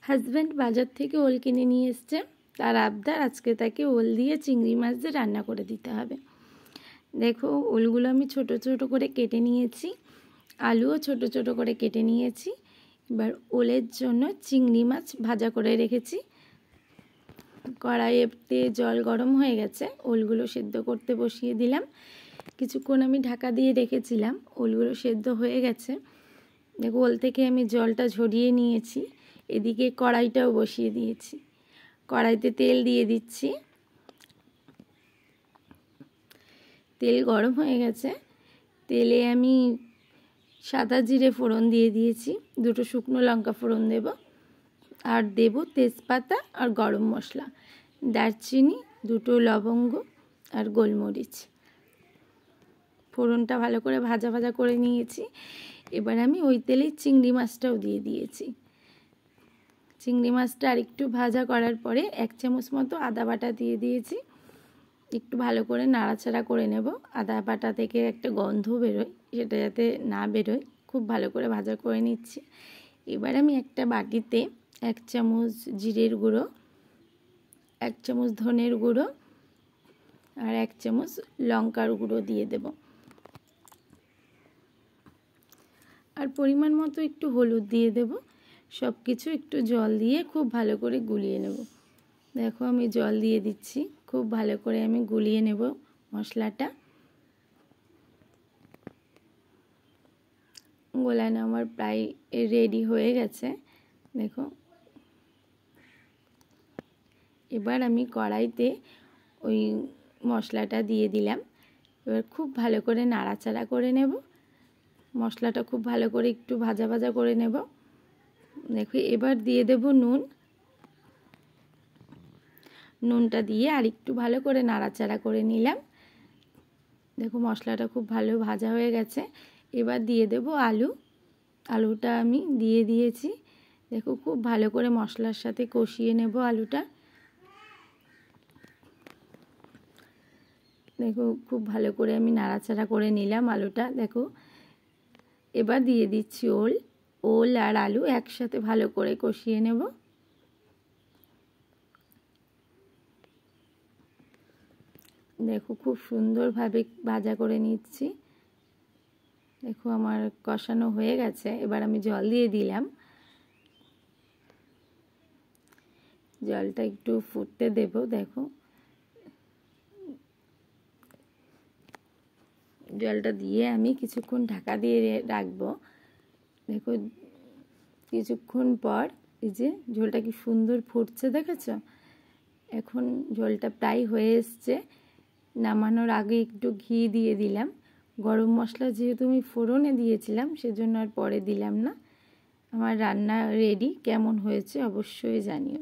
Husband বাজার থেকে ওল কিনে নিয়ে এসছে, তার আবদার আজকে তাকে ওল দিয়ে চিংড়ি মাছ দিয়ে রান্না করে দিতে হবে। দেখো ওলগুলো আমি ছোট ছোট করে কেটে নিয়েছি, আলুও ছোট ছোট করে কেটে নিয়েছি। এবার ওলের জন্য চিংড়ি মাছ ভাজা করে রেখেছি। কড়াইতে জল গরম হয়ে গেছে, ওলগুলো সেদ্ধ করতে বসিয়ে দিলাম। কিছুক্ষণ আমি ঢাকা দিয়ে রেখেছিলাম, ওলগুলো সেদ্ধ হয়ে গেছে। দেখো ওল থেকে আমি জলটা ঝরিয়ে নিয়েছি। এদিকে কড়াইটাও বসিয়ে দিয়েছি, কড়াইতে তেল দিয়ে দিচ্ছি। তেল গরম হয়ে গেছে, তেলে আমি সাদা জিরে ফোড়ন দিয়ে দিয়েছি, দুটো শুকনো লঙ্কা ফোড়ন দেব, আর দেব তেজপাতা আর গরম মশলা, দারচিনি, দুটো লবঙ্গ আর গোলমরিচ। ফোড়নটা ভালো করে ভাজা ভাজা করে নিয়েছি। এবার আমি ওই তেলেই চিংড়ি মাছটাও দিয়ে দিয়েছি। চিংড়ি মাছটা আর একটু ভাজা করার পরে 1 চামচ মতো আদা বাটা দিয়ে দিয়েছি। একটু ভালো করে নাড়াচাড়া করে নেব। আদা বাটা থেকে একটা গন্ধ বেরোয়, সেটা যাতে না বেরোয় খুব ভালো করে ভাজা করে নিচ্ছি। এবার আমি একটা বাটিতে 1 চামচ জিরের গুঁড়ো, 1 চামচ ধনের গুঁড়ো আর 1 চামচ লঙ্কার গুঁড়ো দিয়ে দেব, আর পরিমাণ মতো একটু হলুদ দিয়ে দেব। সব কিছু একটু জল দিয়ে খুব ভালো করে গুলিয়ে নেব। দেখো আমি জল দিয়ে দিচ্ছি, খুব ভালো করে আমি গুলিয়ে নেব মশলাটা। গোলানো আমার প্রায় রেডি হয়ে গেছে। দেখো এবার আমি কড়াইতে ওই মশলাটা দিয়ে দিলাম। এবার খুব ভালো করে নাড়াচাড়া করে নেব। মশলাটা খুব ভালো করে একটু ভাজা ভাজা করে নেব। দেখো এবার দিয়ে দেব নুন। নুনটা দিয়ে আর একটু ভালো করে নাড়াচাড়া করে নিলাম। দেখো মশলাটা খুব ভালো ভাজা হয়ে গেছে। এবার দিয়ে দেব আলু। আলুটা আমি দিয়ে দিয়েছি। দেখো খুব ভালো করে মশলার সাথে কষিয়ে নেব আলুটা। দেখো খুব ভালো করে আমি নাড়াচাড়া করে নিলাম আলুটা। দেখো এবার দিয়ে দিচ্ছি ওল আর আলু একসাথে ভালো করে কষিয়ে নেব। দেখো খুব সুন্দরভাবে ভাজা করে নিচ্ছি। দেখো আমার কষানো হয়ে গেছে। এবার আমি জল দিয়ে দিলাম। জলটা একটু ফুটতে দেব। দেখো জলটা দিয়ে আমি কিছুক্ষণ ঢাকা দিয়ে রাখবো। দেখো কিছুক্ষণ পর এই যে ঝোলটা কি সুন্দর ফুটছে, দেখেছো? এখন ঝোলটা প্রায় হয়ে এসছে। নামানোর আগে একটু ঘি দিয়ে দিলাম। গরম মশলা যেহেতু আমি ফোড়নে দিয়েছিলাম, সেজন্য আর পরে দিলাম না। আমার রান্না রেডি। কেমন হয়েছে অবশ্যই জানিও।